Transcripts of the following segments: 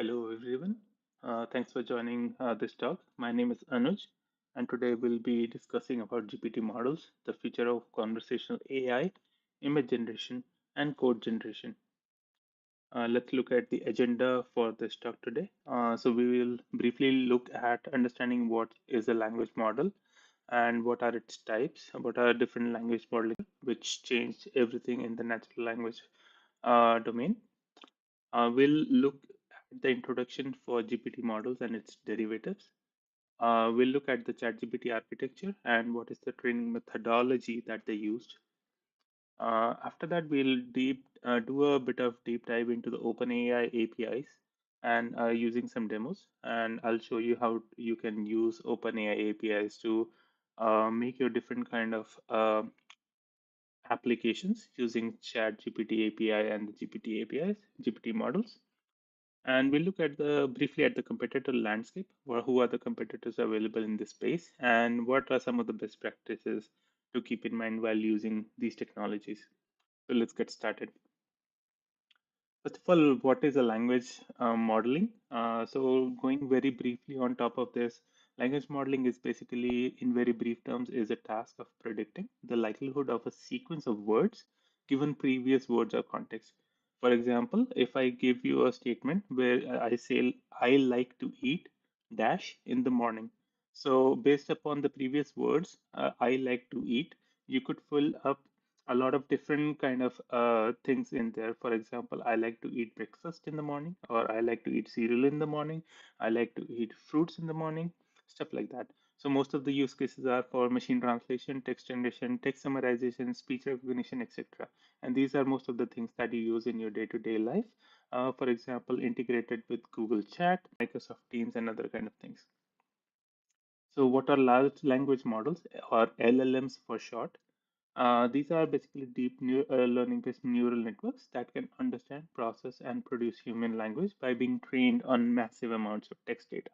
Hello, everyone. Thanks for joining this talk. My name is Anuj, and today we'll be discussing about GPT models, the future of conversational AI, image generation, and code generation. Let's look at the agenda for this talk today. So we will briefly look at understanding what is a language model and what are its types, what are different language modeling, which change everything in the natural language domain. We'll look at the introduction for GPT models and its derivatives. We'll look at the ChatGPT architecture and what is the training methodology that they used. After that, we'll do a bit of deep dive into the OpenAI APIs and using some demos. And I'll show you how you can use OpenAI APIs to make your different kind of applications using ChatGPT API and the GPT APIs, GPT models. And we'll look at the briefly at the competitor landscape, who are the competitors available in this space, and what are some of the best practices to keep in mind while using these technologies. So let's get started. First of all, what is a language modeling? So going very briefly on top of this, language modeling is basically, in very brief terms, is a task of predicting the likelihood of a sequence of words given previous words or context. For example, if I give you a statement where I say, I like to eat dash in the morning. So based upon the previous words, I like to eat, you could fill up a lot of different kind of things in there. For example, I like to eat breakfast in the morning, or I like to eat cereal in the morning. I like to eat fruits in the morning, stuff like that. So most of the use cases are for machine translation, text generation, text summarization, speech recognition, etc. And these are most of the things that you use in your day-to-day life. For example, integrated with Google Chat, Microsoft Teams, and other kind of things. So what are large language models, or LLMs for short? These are basically deep learning based neural networks that can understand, process, and produce human language by being trained on massive amounts of text data.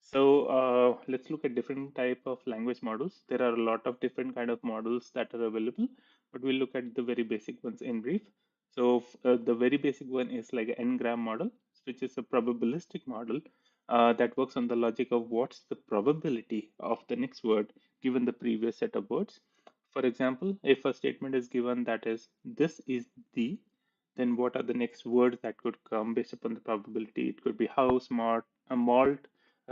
So let's look at different type of language models. There are a lot of different kind of models that are available, but we'll look at the very basic ones in brief. So the very basic one is like an n-gram model, which is a probabilistic model that works on the logic of what's the probability of the next word given the previous set of words. For example, if a statement is given that is this is the, then what are the next words that could come based upon the probability? It could be house, malt,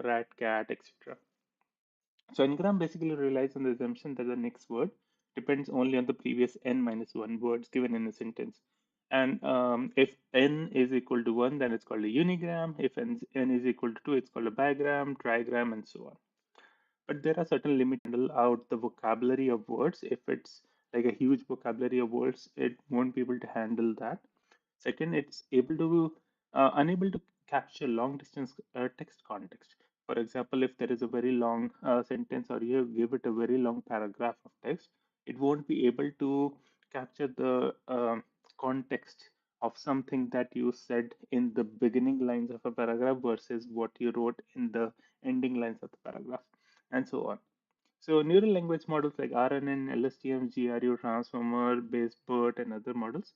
rat, cat, etc. So n-gram basically relies on the assumption that the next word depends only on the previous n minus 1 words given in a sentence. And if n is equal to 1, then it's called a unigram. If n is equal to 2, it's called a bigram, trigram, and so on. But there are certain limits to handle out the vocabulary of words. If it's like a huge vocabulary of words, it won't be able to handle that. Second, it's able to unable to capture long distance text context. For example, if there is a very long sentence or you give it a very long paragraph of text, it won't be able to capture the context of something that you said in the beginning lines of a paragraph versus what you wrote in the ending lines of the paragraph, and so on. So neural language models like RNN, LSTM, GRU, Transformer, based BERT, and other models,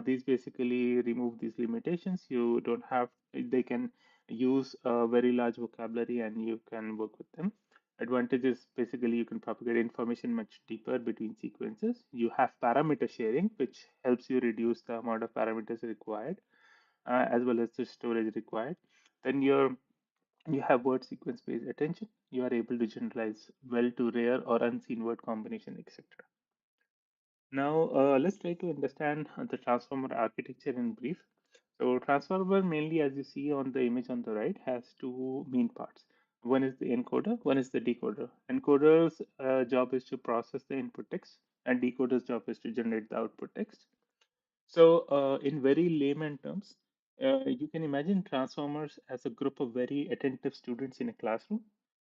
these basically remove these limitations. You don't have, they can use a very large vocabulary and you can work with them. Advantage is basically you can propagate information much deeper between sequences. You have parameter sharing, which helps you reduce the amount of parameters required, as well as the storage required. Then you have word sequence based attention. You are able to generalize well to rare or unseen word combination, etc. Now, let's try to understand the transformer architecture in brief. So, transformer mainly, as you see on the image on the right, has two main parts. One is the encoder, one is the decoder. Encoder's job is to process the input text, and decoder's job is to generate the output text. So, in very layman terms, you can imagine transformers as a group of very attentive students in a classroom.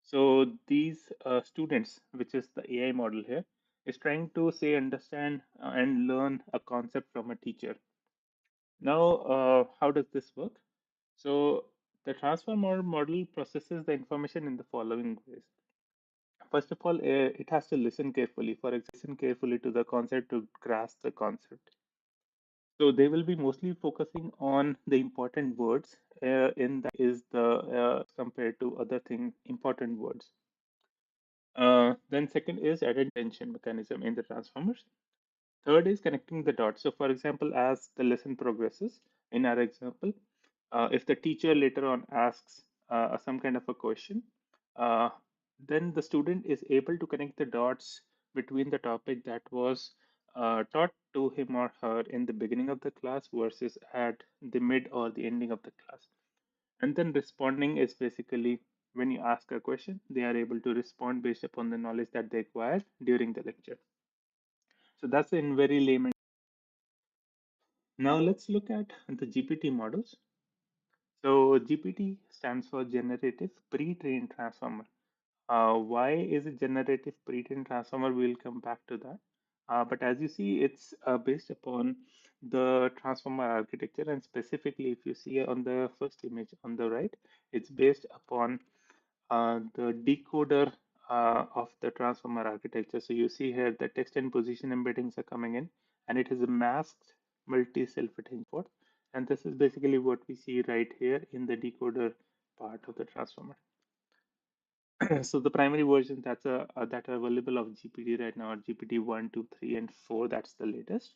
So, these students, which is the AI model here, is trying to say, understand, and learn a concept from a teacher. Now, how does this work? So, the transformer model processes the information in the following ways. First of all, it has to listen carefully. For example, listen carefully to the concept to grasp the concept. So they will be mostly focusing on the important words in that is the compared to other thing important words. Then second is attention mechanism in the transformers. Third is connecting the dots. So for example, as the lesson progresses in our example, if the teacher later on asks some kind of a question, uh, then the student is able to connect the dots between the topic that was taught to him or her in the beginning of the class versus at the mid or the ending of the class. And then responding is basically when you ask a question, they are able to respond based upon the knowledge that they acquired during the lecture. So that's in very layman. Now let's look at the GPT models. So GPT stands for Generative Pre-trained Transformer. Why is it generative pre-trained transformer? We'll come back to that. But as you see, it's based upon the transformer architecture, and specifically, if you see on the first image on the right, it's based upon the decoder of the transformer architecture. So you see here the text and position embeddings are coming in, and it is a masked multi-self-attention port. And this is basically what we see right here in the decoder part of the transformer. So the primary version that are available of GPT right now are GPT 1, 2, 3, and 4. That's the latest.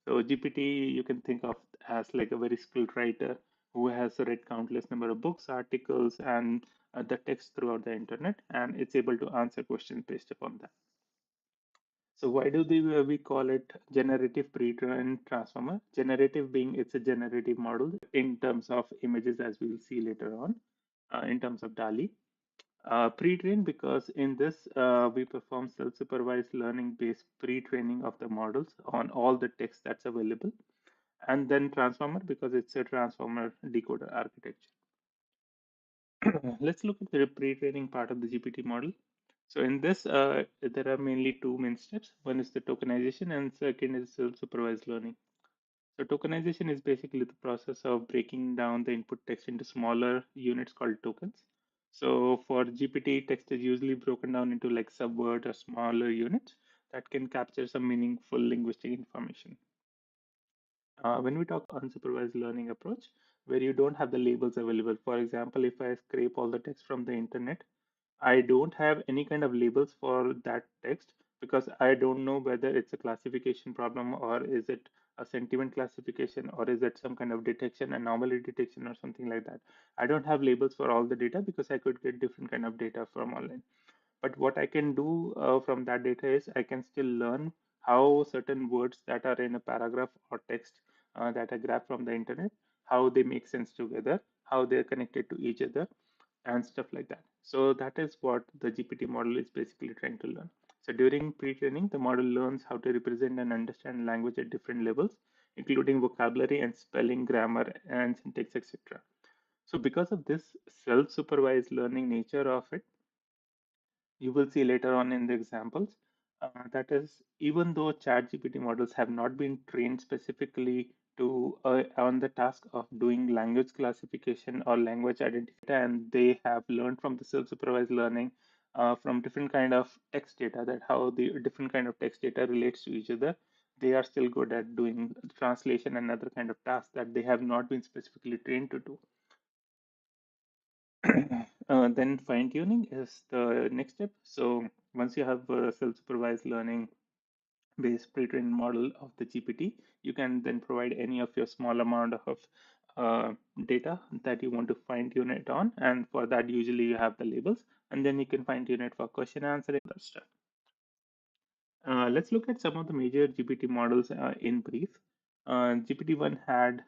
So GPT you can think of as like a very skilled writer who has read countless number of books, articles, and the text throughout the internet, and it's able to answer questions based upon that. So why do we call it generative pre-trained transformer? Generative being it's a generative model in terms of images, as we'll see later on, in terms of DALI. Pre-trained because in this we perform self-supervised learning based pre-training of the models on all the text that's available, and then transformer because it's a transformer decoder architecture. Let's look at the pre-training part of the GPT model. So in this, there are mainly two main steps. One is the tokenization, and second is self-supervised learning. So tokenization is basically the process of breaking down the input text into smaller units called tokens. So for GPT, text is usually broken down into like subword or smaller units that can capture some meaningful linguistic information. When we talk unsupervised learning approach, where you don't have the labels available, for example, if I scrape all the text from the internet, I don't have any kind of labels for that text because I don't know whether it's a classification problem or is it a sentiment classification or is it some kind of detection, anomaly detection or something like that. I don't have labels for all the data because I could get different kind of data from online. But what I can do from that data is I can still learn how certain words that are in a paragraph or text that I grab from the internet, how they make sense together, how they're connected to each other, and stuff like that. So that is what the GPT model is basically trying to learn. So during pre-training, the model learns how to represent and understand language at different levels, including vocabulary and spelling, grammar, and syntax, etc. So because of this self-supervised learning nature of it, you will see later on in the examples. That is, even though ChatGPT models have not been trained specifically to on the task of doing language classification or language identification, and they have learned from the self-supervised learning from different kind of text data, that how the different kind of text data relates to each other. They are still good at doing translation and other kind of tasks that they have not been specifically trained to do. Then fine tuning is the next step. So once you have a self-supervised learning based pre-trained model of the GPT, you can then provide any of your small amount of data that you want to fine tune it on. And for that, usually you have the labels, and then you can fine tune it for question answering that stuff. Let's look at some of the major GPT models in brief. GPT-1 had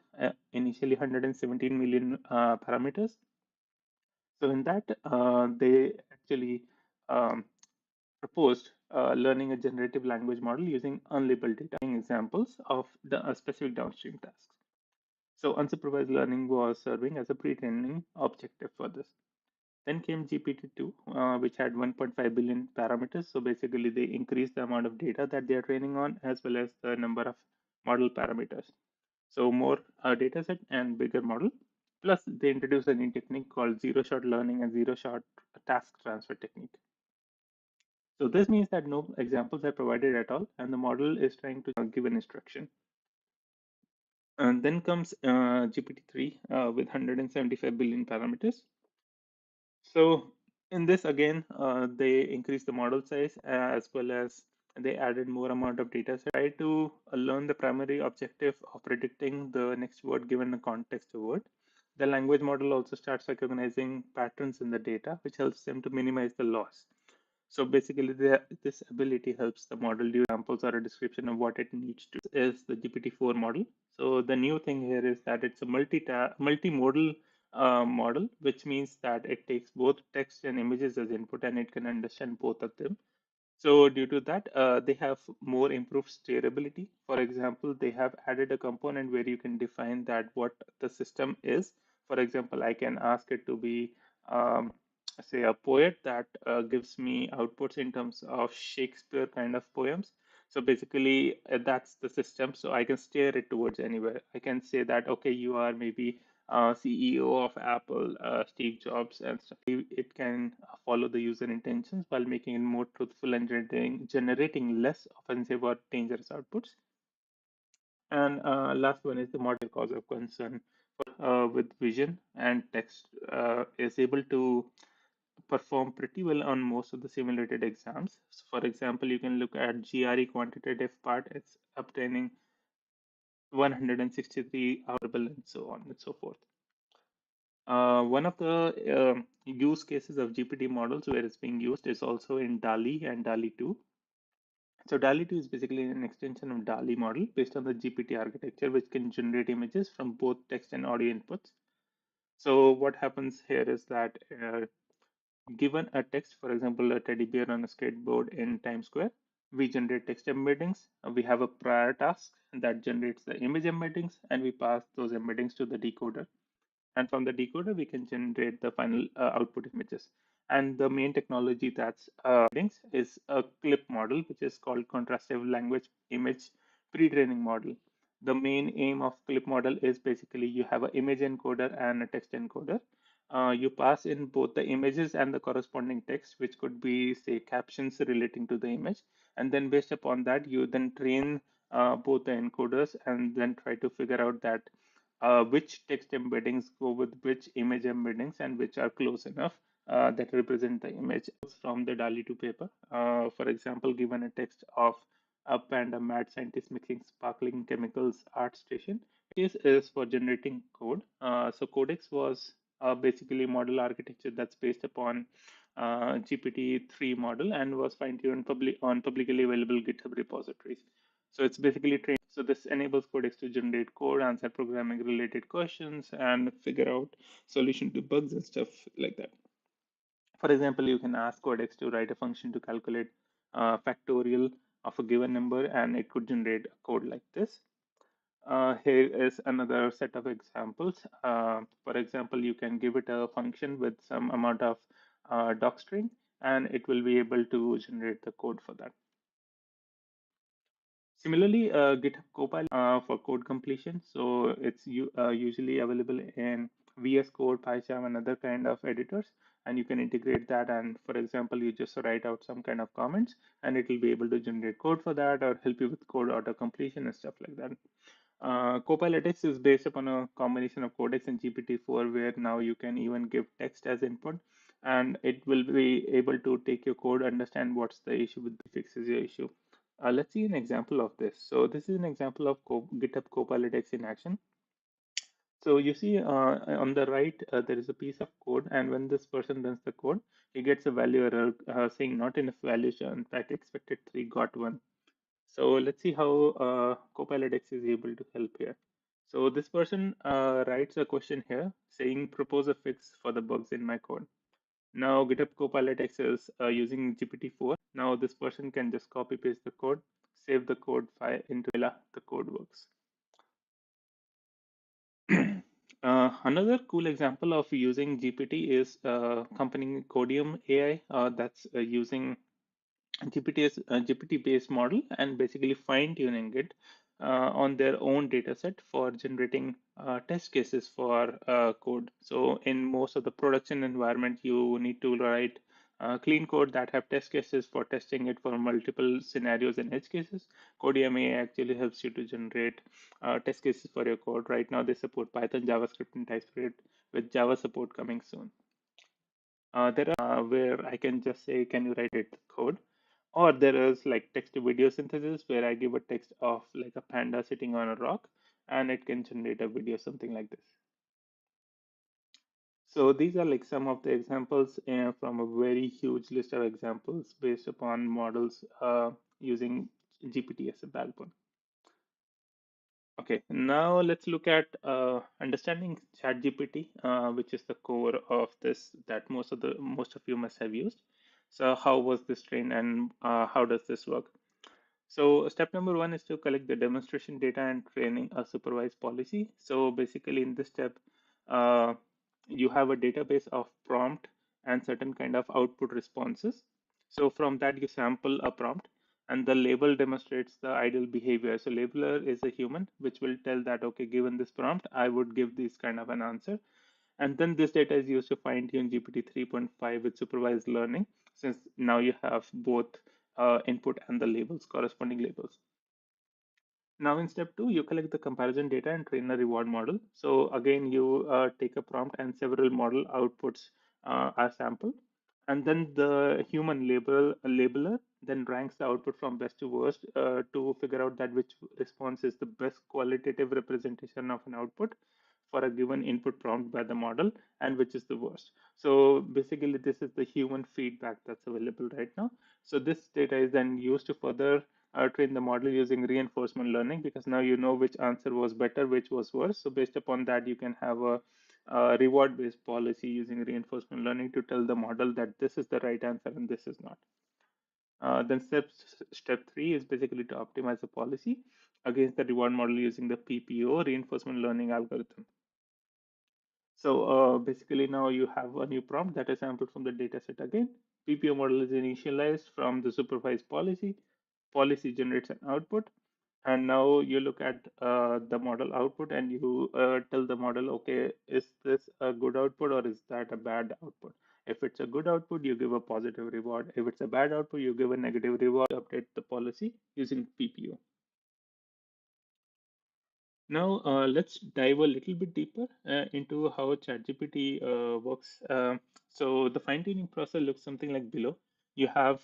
initially 117 million parameters. So in that, they actually um, proposed learning a generative language model using unlabeled data examples of the specific downstream tasks. So unsupervised learning was serving as a pre-training objective for this. Then came GPT-2, which had 1.5 billion parameters. So basically, they increased the amount of data that they are training on, as well as the number of model parameters. So more data set and bigger model. Plus, they introduced a new technique called zero-shot learning and zero-shot task transfer technique. So this means that no examples are provided at all, and the model is trying to give an instruction. And then comes GPT-3 with 175 billion parameters. So in this again, they increased the model size as well as they added more amount of data set. Try to learn the primary objective of predicting the next word given a context of word. The language model also starts recognizing patterns in the data, which helps them to minimize the loss. So basically, this ability helps the model do examples or a description of what it needs to. This is the GPT-4 model. So the new thing here is that it's a multimodal model, which means that it takes both text and images as input, and it can understand both of them. So due to that, they have more improved steerability. For example, they have added a component where you can define that what the system is. For example, I can ask it to be, say, a poet that gives me outputs in terms of Shakespeare kind of poems. So basically, that's the system. So I can steer it towards anywhere. I can say that, okay, you are maybe CEO of Apple, Steve Jobs, and stuff. It can follow the user intentions while making it more truthful and generating less offensive or dangerous outputs. And last one is the model cause of concern with vision and text is able to perform pretty well on most of the simulated exams. So for example, you can look at GRE quantitative part, it's obtaining 163 hourable and so on and so forth. One of the use cases of GPT models where it's being used is also in DALI and DALI 2. So DALI 2 is basically an extension of DALI model based on the GPT architecture, which can generate images from both text and audio inputs. So what happens here is that given a text, for example, a teddy bear on a skateboard in Times Square, we generate text embeddings. We have a prior task that generates the image embeddings, and we pass those embeddings to the decoder. And from the decoder, we can generate the final output images. And the main technology that's is a clip model, which is called contrastive language image pre-training model. The main aim of clip model is basically you have an image encoder and a text encoder. You pass in both the images and the corresponding text, which could be, say, captions relating to the image. And then based upon that, you then train both the encoders and then try to figure out that which text embeddings go with which image embeddings and which are close enough that represent the image from the DALI 2 paper. For example, given a text of up and a mad scientist mixing sparkling chemicals art station, case is for generating code. So Codex was basically model architecture that's based upon GPT-3 model and was fine-tuned on publicly available GitHub repositories. So it's basically trained. So this enables Codex to generate code, answer programming related questions, and figure out solution to bugs and stuff like that. For example, you can ask Codex to write a function to calculate factorial of a given number, and it could generate code like this. Here is another set of examples. For example, you can give it a function with some amount of docstring, and it will be able to generate the code for that. Similarly, GitHub Copilot for code completion. So it's usually available in VS Code, PyCharm, and other kind of editors. And you can integrate that. And for example, you just write out some kind of comments, and it will be able to generate code for that or help you with code auto completion and stuff like that. Copilot X is based upon a combination of Codex and GPT-4, where now you can even give text as input, and it will be able to take your code, understand what's the issue with the fixes your issue. Let's see an example of this. So this is an example of GitHub Copilot X in action. So you see on the right, there is a piece of code, and when this person runs the code, he gets a value error saying not enough values. In fact, expected 3 got 1. So let's see how Copilot X is able to help here. So this person writes a question here saying propose a fix for the bugs in my code. Now GitHub Copilot X is using GPT-4. Now this person can just copy paste the code, save the code file into the code works. Another cool example of using GPT is company Codium AI that's using GPT-based model and basically fine-tuning it on their own data set for generating test cases for code. So in most of the production environment, you need to write Clean code that have test cases for testing it for multiple scenarios and edge cases. CodeMA actually helps you to generate test cases for your code. Right now, they support Python, JavaScript, and TypeScript with Java support coming soon. There are where I can just say, can you write it code? Or there is like text to video synthesis where I give a text of like a panda sitting on a rock and it can generate a video, something like this. So these are like some of the examples from a very huge list of examples based upon models using GPT as a backbone. Okay, now let's look at understanding ChatGPT, which is the core of this that most of you must have used. So how was this trained and how does this work? So step number one is to collect the demonstration data and training a supervised policy. So basically in this step, uh, you have a database of prompt and certain kind of output responses. So from that you sample a prompt and the label demonstrates the ideal behavior. So labeler is a human which will tell that, okay, given this prompt, I would give this kind of an answer. And then this data is used to fine tune GPT 3.5 with supervised learning, since now you have both input and the labels, corresponding labels. Now in step two, you collect the comparison data and train a reward model. So again, you take a prompt and several model outputs are sampled. And then the human labeler then ranks the output from best to worst to figure out that which response is the best qualitative representation of an output for a given input prompt by the model and which is the worst. So basically, this is the human feedback that's available right now. So this data is then used to further train the model using reinforcement learning because now you know which answer was better, which was worse. So based upon that, you can have a reward-based policy using reinforcement learning to tell the model that this is the right answer and this is not. Then step three is basically to optimize the policy against the reward model using the PPO reinforcement learning algorithm. So basically now you have a new prompt that is sampled from the dataset again. PPO model is initialized from the supervised policy. Policy generates an output. And now you look at the model output and you tell the model, okay, is this a good output or is that a bad output? If it's a good output, you give a positive reward. If it's a bad output, you give a negative reward to update the policy using PPO. Now, let's dive a little bit deeper into how ChatGPT works. So, the fine-tuning process looks something like below. You have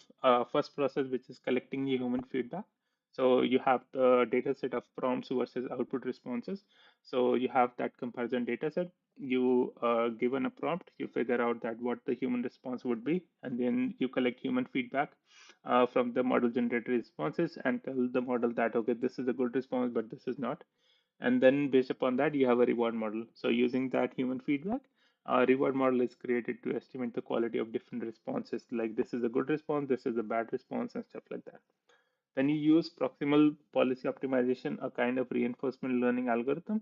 first process, which is collecting the human feedback. So, you have the data set of prompts versus output responses. So, you have that comparison data set. You given a prompt, you figure out that what the human response would be, and then you collect human feedback from the model generated responses and tell the model that, okay, this is a good response, but this is not, and then based upon that you have a reward model. So using that human feedback, a reward model is created to estimate the quality of different responses, like this is a good response, this is a bad response, and stuff like that. Then you use proximal policy optimization, a kind of reinforcement learning algorithm.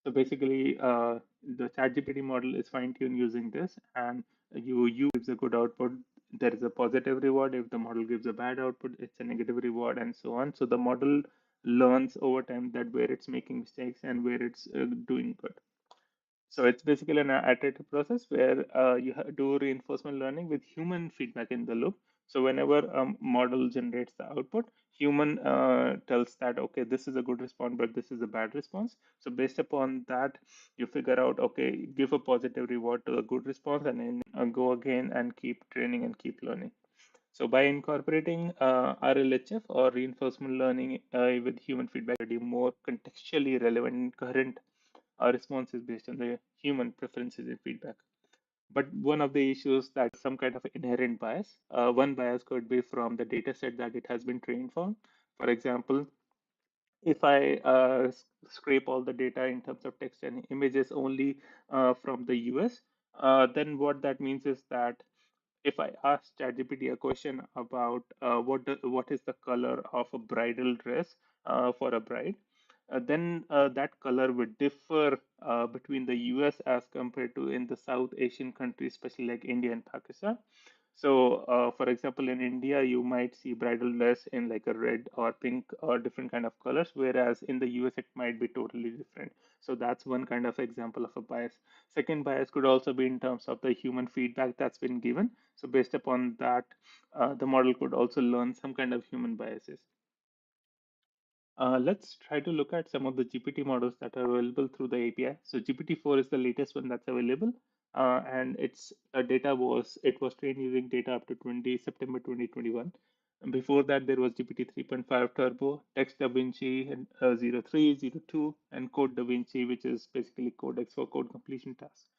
So basically, the ChatGPT model is fine-tuned using this, and you gives a good output. There is a positive reward. If the model gives a bad output, it's a negative reward, and so on. So the model learns over time that where it's making mistakes and where it's doing good. So it's basically an iterative process where do reinforcement learning with human feedback in the loop. So whenever a model generates the output, human tells that, okay, this is a good response, but this is a bad response. So based upon that, you figure out, okay, give a positive reward to a good response and then go again and keep training and keep learning. So by incorporating RLHF or reinforcement learning with human feedback, more contextually relevant current responses based on the human preferences and feedback. But one of the issues that some kind of inherent bias. One bias could be from the data set that it has been trained from. For example, if I scrape all the data in terms of text and images only from the US, then what that means is that if I ask ChatGPT a question about what is the color of a bridal dress for a bride, then that color would differ between the US as compared to in the South Asian countries, especially like India and Pakistan. For example, in India, you might see bridal dress in like a red or pink or different kind of colors, whereas in the US, it might be totally different. So that's one kind of example of a bias. Second bias could also be in terms of the human feedback that's been given. So based upon that, the model could also learn some kind of human biases. Let's try to look at some of the GPT models that are available through the API. So GPT-4 is the latest one that's available, and its data was trained using data up to 20 September 2021. And before that, there was GPT 3.5 Turbo, Text DaVinci and 03, 02, and Code DaVinci, which is basically Codex for code completion tasks.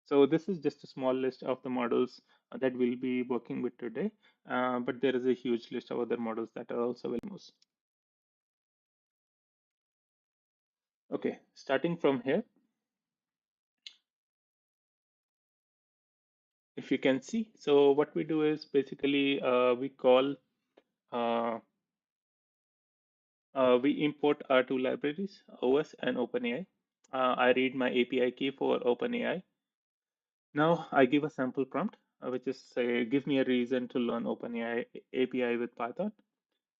So this is just a small list of the models that we'll be working with today, but there is a huge list of other models that are also available. Okay, starting from here, if you can see, so what we do is basically uh, we import our two libraries, OS and OpenAI. I read my API key for OpenAI. Now I give a sample prompt, which is say, give me a reason to learn OpenAI API with Python.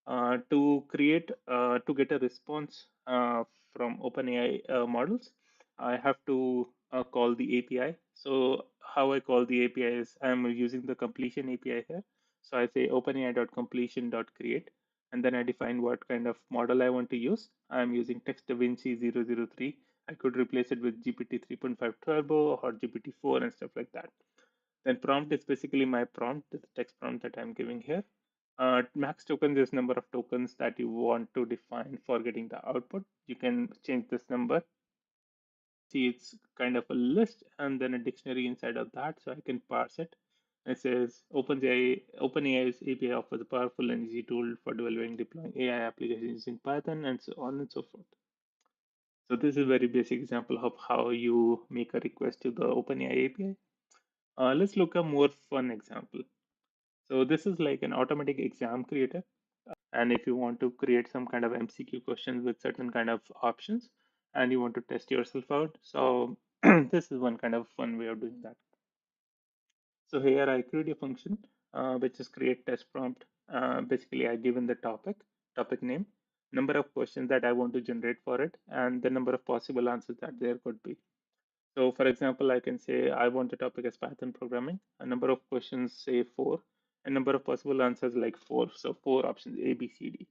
To get a response from OpenAI models, I have to call the API. So how I call the API is I'm using the completion API here. So I say openai.completion.create, and then I define what kind of model I want to use. I'm using Text DaVinci 003. I could replace it with GPT 3.5 Turbo or GPT-4 and stuff like that. Then prompt is basically my prompt, the text prompt that I'm giving here. Max tokens is number of tokens that you want to define for getting the output. You can change this number. See, it's kind of a list and then a dictionary inside of that, so I can parse it. It says OpenAI's API offers a powerful and easy tool for developing, deploying AI applications using Python, and so on and so forth. So this is a very basic example of how you make a request to the OpenAI API. Let's look at a more fun example. So this is like an automatic exam creator. And if you want to create some kind of MCQ questions with certain kind of options and you want to test yourself out, so this is one kind of fun way of doing that. So here I create a function which is create test prompt. Basically, I given the topic name, number of questions that I want to generate for it, and the number of possible answers that there could be. So for example, I can say I want the topic as Python programming, a number of questions, say four, a number of possible answers like four. So four options, A, B, C, D.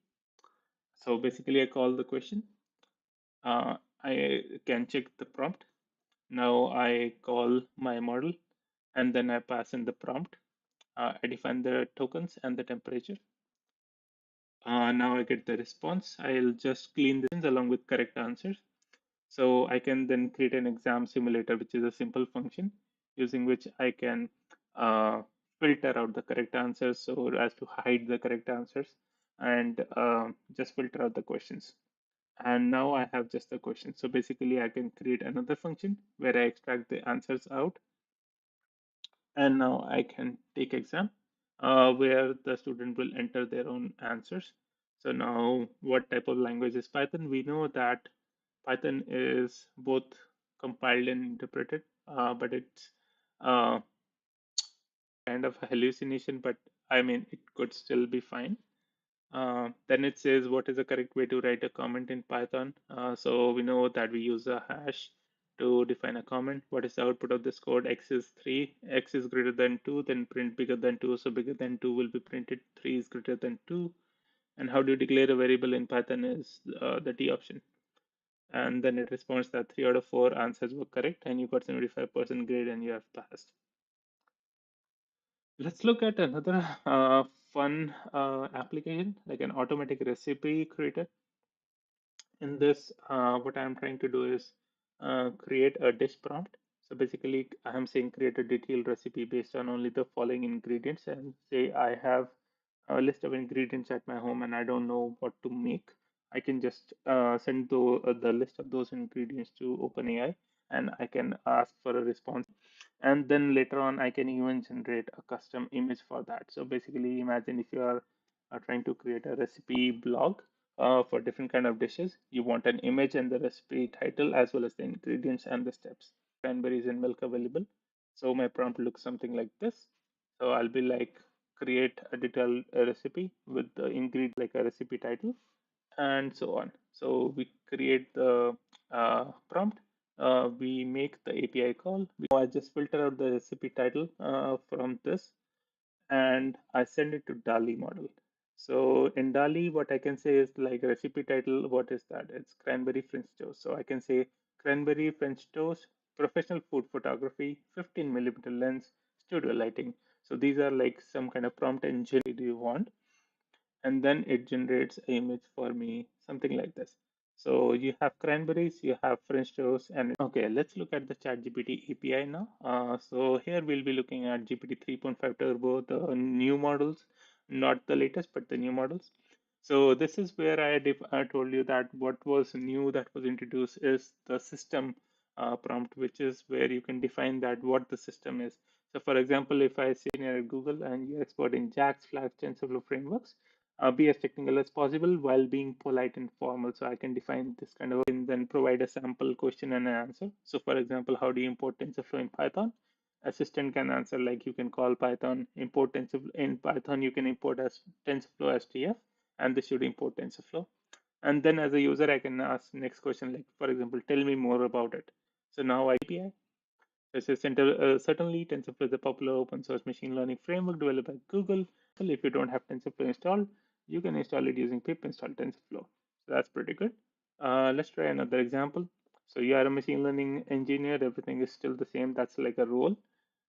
So basically I call the question. I can check the prompt. Now I call my model and then I pass in the prompt. I define the tokens and the temperature. Now I get the response. I'll just clean this along with correct answers. So I can then create an exam simulator, which is a simple function using which I can filter out the correct answers so as to hide the correct answers and just filter out the questions. And now I have just the question. So basically I can create another function where I extract the answers out. And now I can take exam where the student will enter their own answers. So now what type of language is Python? We know that Python is both compiled and interpreted, but it's uh, kind of a hallucination, but I mean, it could still be fine. Then it says what is the correct way to write a comment in Python. So we know that we use a hash to define a comment. What is the output of this code? X is 3, X is greater than 2, then print bigger than 2. So bigger than 2 will be printed, 3 is greater than 2. And how do you declare a variable in Python is the T option. And then it responds that 3 out of 4 answers were correct and you got 75% grade and you have passed. Let's look at another fun application like an automatic recipe creator. In this, what I'm trying to do is create a dish prompt. So basically, I'm saying create a detailed recipe based on only the following ingredients, and say I have a list of ingredients at my home and I don't know what to make. I can just send the list of those ingredients to OpenAI and I can ask for a response. And then later on, I can even generate a custom image for that. So basically, imagine if you are trying to create a recipe blog for different kind of dishes. You want an image and the recipe title as well as the ingredients and the steps. Cranberries and milk available. So my prompt looks something like this. So I'll be like create a detailed recipe with the ingredient like a recipe title and so on. So we create the prompt, we make the API call. I just filter out the recipe title from this and I send it to DALI model. So in DALI, what I can say is like recipe title, what is that? It's cranberry French toast. So I can say cranberry French toast, professional food photography, 15 millimeter lens, studio lighting. So these are like some kind of prompt engine do you want? And then it generates an image for me, something like this. So you have cranberries, you have French toast, and okay, let's look at the ChatGPT API now. So here we'll be looking at GPT 3.5 Turbo, the new models, not the latest, but the new models. So this is where I told you that what was new that was introduced is the system prompt, which is where you can define that what the system is. So for example, if I say near Google and you're expert in JAX, Flash, TensorFlow frameworks, be as technical as possible while being polite and formal. So I can define this kind of and then provide a sample question and an answer. So for example, how do you import TensorFlow in Python? Assistant can answer like you can call Python, import TensorFlow in Python, you can import as TensorFlow STF, and this should import TensorFlow. And then as a user, I can ask next question, like for example, tell me more about it. So now API. Certainly, TensorFlow is a popular open source machine learning framework developed by Google. If you don't have TensorFlow installed, you can install it using pip install TensorFlow. So that's pretty good. Let's try another example. So you are a machine learning engineer, everything is still the same. That's like a role.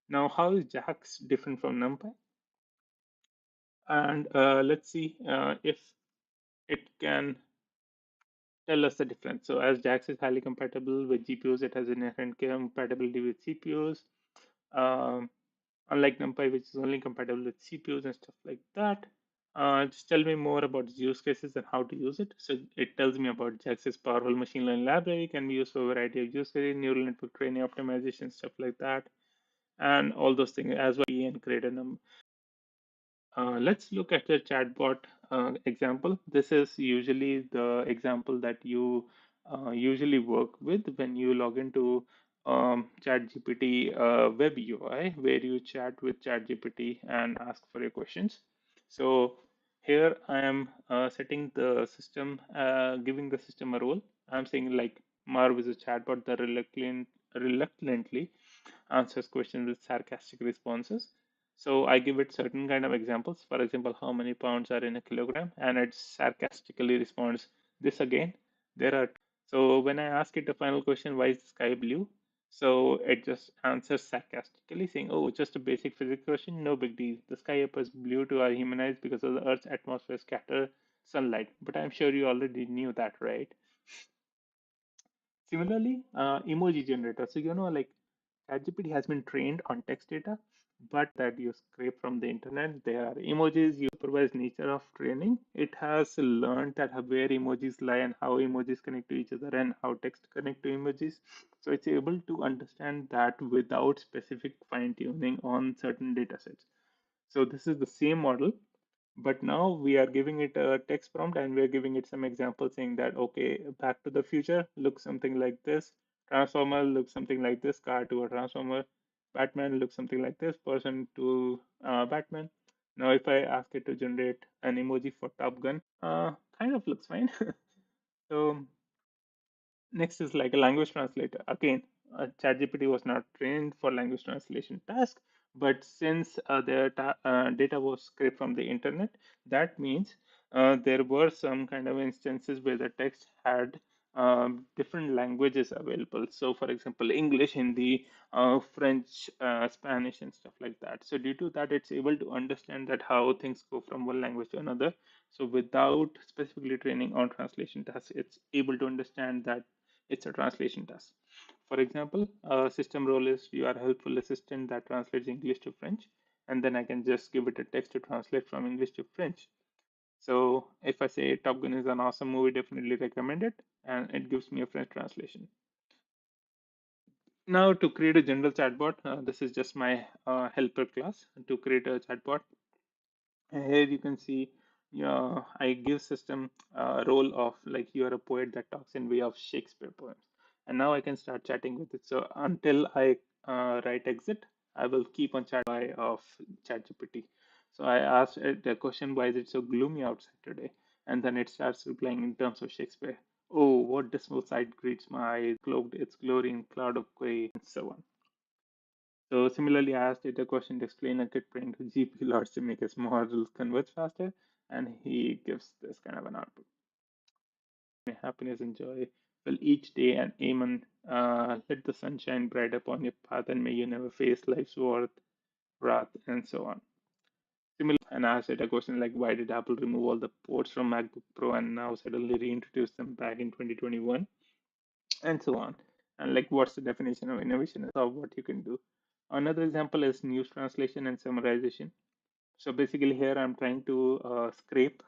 Now, how is JAX different from NumPy? And let's see if it can tell us the difference. So as JAX is highly compatible with GPUs, it has inherent compatibility with CPUs. Um, Unlike NumPy, which is only compatible with CPUs and stuff like that. Just tell me more about the use cases and how to use it. So it tells me about JAX's powerful machine learning library, can be used for a variety of use cases, neural network training, optimization, stuff like that, and all those things as well, and create a number. Let's look at the chatbot example. This is usually the example that you usually work with when you log into ChatGPT web UI, where you chat with ChatGPT and ask for your questions. So here I am setting the system, giving the system a role. I'm saying like Marv is a chatbot that reluctantly answers questions with sarcastic responses. So I give it certain kind of examples. For example, how many pounds are in a kilogram, and it sarcastically responds, "This again." There are so when I ask it the final question, "Why is the sky blue?" So it just answers sarcastically, saying, "Oh, just a basic physics question, no big deal. The sky appears blue to our human eyes because of the Earth's atmosphere scatter sunlight." But I'm sure you already knew that, right? Similarly, emoji generator. So like ChatGPT has been trained on text data, but that you scrape from the internet. There are emojis. You supervise nature of training. It has learned that where emojis lie and how emojis connect to each other and how text connect to emojis. So it's able to understand that without specific fine tuning on certain data sets. So this is the same model, but now we are giving it a text prompt and we're giving it some examples saying that, okay, Back to the Future looks something like this, Transformer looks something like this, car to a Transformer, Batman looks something like this, person to Batman. Now, if I ask it to generate an emoji for Top Gun, kind of looks fine. So next is like a language translator. Again, ChatGPT was not trained for language translation task, but since data was scraped from the internet, that means there were some kind of instances where the text had different languages available. So, for example, English, Hindi, French, Spanish, and stuff like that. So, due to that, it's able to understand that how things go from one language to another. So, without specifically training on translation tasks, it's able to understand that it's a translation task. For example, a system role is you are a helpful assistant that translates English to French, and then I can just give it a text to translate from English to French. So if I say Top Gun is an awesome movie, definitely recommend it, and it gives me a French translation. Now to create a general chatbot, this is just my helper class to create a chatbot. And here you can see I give system a role of like you are a poet that talks in way of Shakespeare poems. And now I can start chatting with it. So until I write exit, I will keep on chat by of ChatGPT. So I asked it the question, why is it so gloomy outside today? And then it starts replying in terms of Shakespeare. Oh, what dismal sight greets my eyes, cloaked its glory in cloud of gray, and so on. So similarly, I asked it a question to explain a kid praying to GP lords to make his models converge faster, and he gives this kind of an output. May happiness and joy fill each day, and amen. Let the sun shine bright upon your path, and may you never face life's wrath, and so on. Similar, and I asked it a question like, why did Apple remove all the ports from MacBook Pro and now suddenly reintroduce them back in 2021, and so on. And like, what's the definition of innovation of what you can do? Another example is news translation and summarization. So basically, here I'm trying to scrape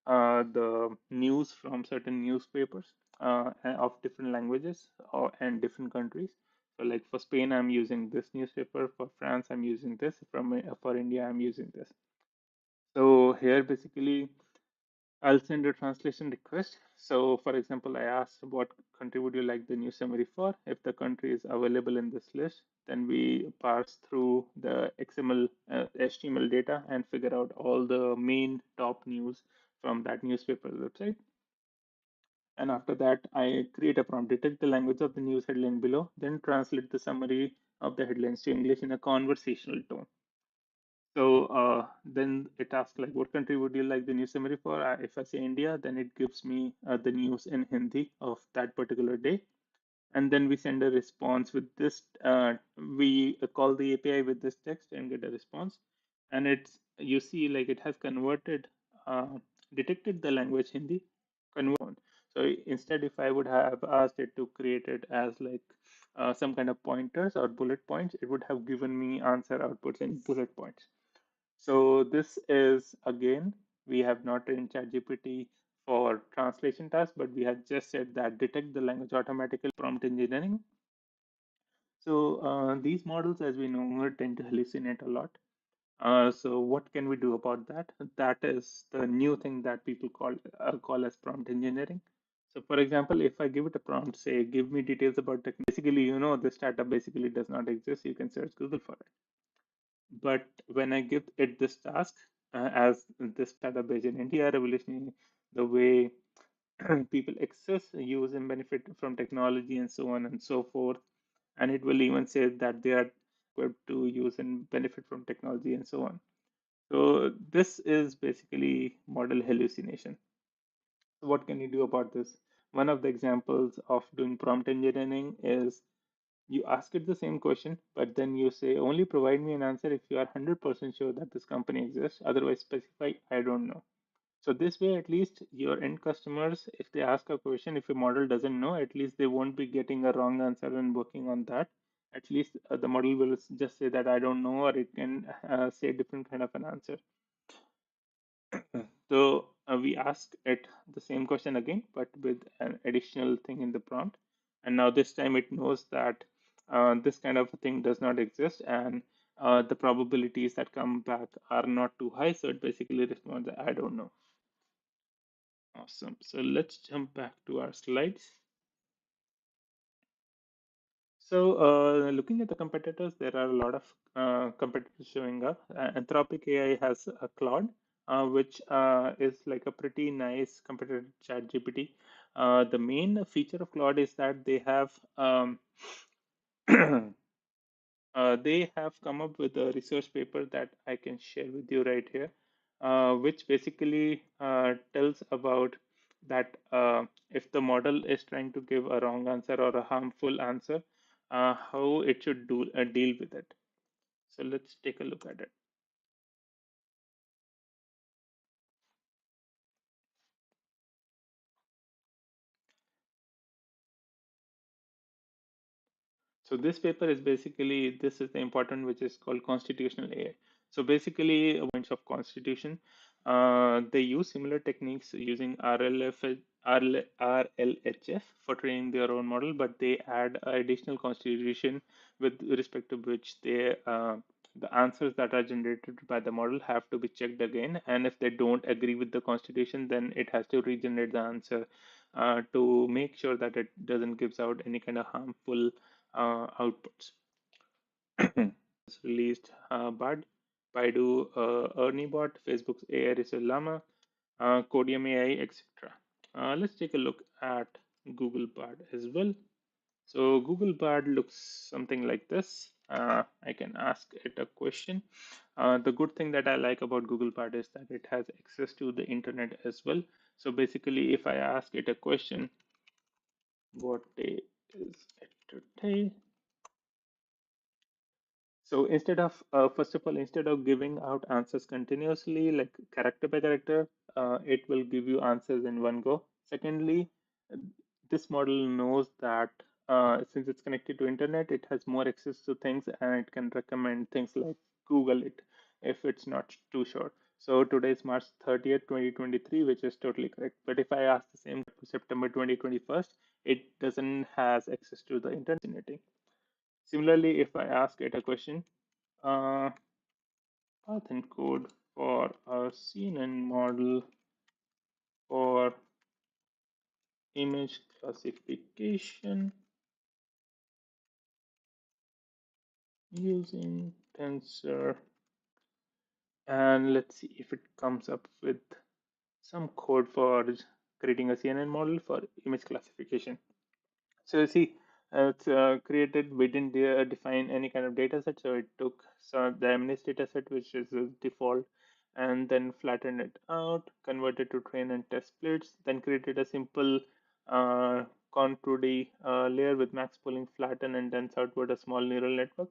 the news from certain newspapers of different languages and different countries. So, like for Spain, I'm using this newspaper. For France, I'm using this. For India, I'm using this. So here, basically, I'll send a translation request. So, for example, I asked what country would you like the new summary for? If the country is available in this list, then we parse through the XML, HTML data and figure out all the main top news from that newspaper website. And after that, I create a prompt, detect the language of the news headline below, then translate the summary of the headlines to English in a conversational tone. So then it asks like, what country would you like the news summary for? If I say India, then it gives me the news in Hindi of that particular day. And then we send a response with this. We call the API with this text and get a response. And it's, you see, like it has converted, detected the language Hindi, convert. So instead, if I would have asked it to create it as like some kind of pointers or bullet points, it would have given me answer outputs in bullet points. So this is again, we have not trained ChatGPT for translation tasks, but we have just said that detect the language automatically prompt engineering. So these models, as we know, tend to hallucinate a lot. So what can we do about that? That is the new thing that people call as prompt engineering. So for example, if I give it a prompt, say, give me details about basically, this startup basically does not exist. You can search Google for it. But when I give it this task, as this startup based in India, revolutionary the way people access, use, and benefit from technology, and so on and so forth. And it will even say that they are equipped to use and benefit from technology, and so on. So this is basically model hallucination. So what can you do about this? One of the examples of doing prompt engineering is you ask it the same question, but then you say, only provide me an answer if you are 100% sure that this company exists. Otherwise, specify, I don't know. So this way, at least your end customers, if they ask a question, if your model doesn't know, at least they won't be getting a wrong answer and working on that. At least the model will just say that I don't know, or it can say a different kind of an answer. So we ask it the same question again, but with an additional thing in the prompt. And now this time it knows that this kind of a thing does not exist, and the probabilities that come back are not too high. So it basically responds, I don't know. Awesome. So let's jump back to our slides. So, looking at the competitors, there are a lot of competitors showing up. Anthropic AI has a Claude, which is like a pretty nice competitor to ChatGPT. The main feature of Claude is that they have come up with a research paper that I can share with you right here, which basically tells about that if the model is trying to give a wrong answer or a harmful answer, how it should deal with it. So let's take a look at it. So this paper is basically, this is the important, which is called constitutional AI. So basically, points of constitution, they use similar techniques using RLHF for training their own model, but they add additional constitution with respect to which the answers that are generated by the model have to be checked again. And if they don't agree with the constitution, then it has to regenerate the answer to make sure that it doesn't gives out any kind of harmful outputs. has released Bard, Baidu Ernie Bot, Facebook's AI Research Llama, Codium AI, etc. Let's take a look at Google Bard as well. So Google Bard looks something like this. I can ask it a question. The good thing that I like about Google Bard is that it has access to the internet as well. So basically, if I ask it a question, what day is it today? So first of all, instead of giving out answers continuously, like character by character, it will give you answers in one go. Secondly, this model knows that since it's connected to internet, it has more access to things and it can recommend things like Google it if it's not too sure. So today is March 30th, 2023, which is totally correct. But if I ask the same to September 2021, it doesn't has access to the internet. Similarly, if I ask it a question, uh, path and code for a CNN model for image classification using tensor, and let's see if it comes up with some code for creating a CNN model for image classification. So you see, it's created. We didn't define any kind of data set, so it took the MNIST data set, which is the default, and then flattened it out, converted to train and test splits, then created a simple con2D layer with max pooling, flatten, and dense outward a small neural network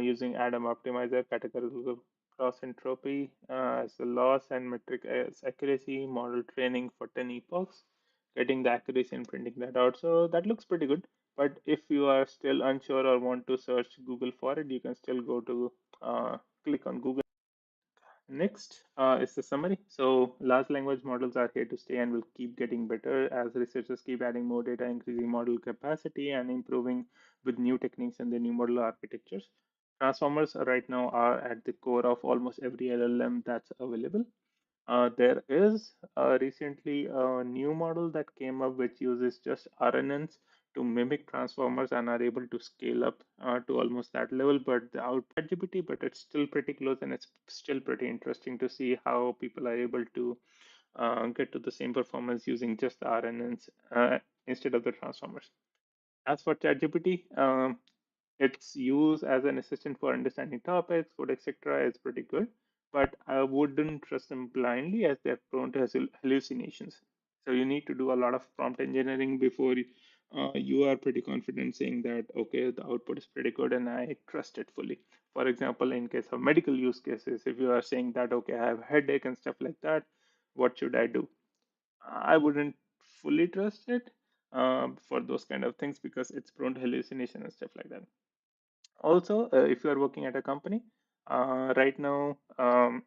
using Adam optimizer, categorical cross entropy as the loss, and metric as accuracy, model training for 10 epochs, getting the accuracy and printing that out. So that looks pretty good. But if you are still unsure or want to search Google for it, you can still go to click on Google. Next is the summary. So large language models are here to stay and will keep getting better as researchers keep adding more data, increasing model capacity, and improving with new techniques and the new model architectures. Transformers right now are at the core of almost every LLM that's available. There is recently a new model that came up which uses just RNNs to mimic transformers and are able to scale up to almost that level. But the output GPT, but it's still pretty close and it's still pretty interesting to see how people are able to get to the same performance using just the RNNs instead of the transformers. As for ChatGPT, its use as an assistant for understanding topics, food, etc., is pretty good, but I wouldn't trust them blindly as they're prone to hallucinations. So you need to do a lot of prompt engineering before you are pretty confident saying that, okay, the output is pretty good and I trust it fully. For example, in case of medical use cases, if you are saying that, okay, I have a headache and stuff like that, what should I do? I wouldn't fully trust it for those kind of things because it's prone to hallucination and stuff like that. Also, if you are working at a company, right now,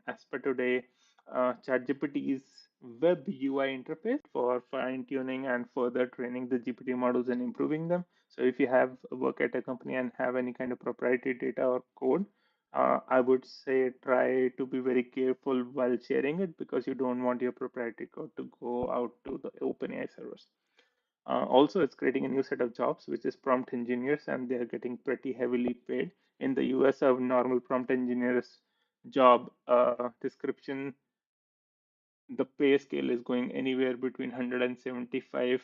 as per today, ChatGPT's web UI interface for fine tuning and further training the GPT models and improving them. So, if you have work at a company and have any kind of proprietary data or code, I would say try to be very careful while sharing it because you don't want your proprietary code to go out to the OpenAI servers. Also, it's creating a new set of jobs, which is prompt engineers, and they are getting pretty heavily paid. In the US, a normal prompt engineer's job description, the pay scale is going anywhere between $175,000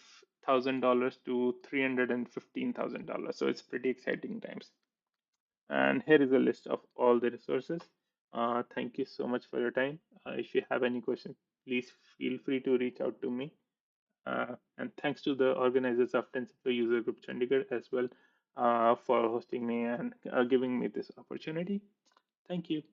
to $315,000. So it's pretty exciting times. And here is a list of all the resources. Thank you so much for your time. If you have any questions, please feel free to reach out to me. And thanks to the organizers of TensorFlow User Group Chandigarh as well for hosting me and giving me this opportunity. Thank you.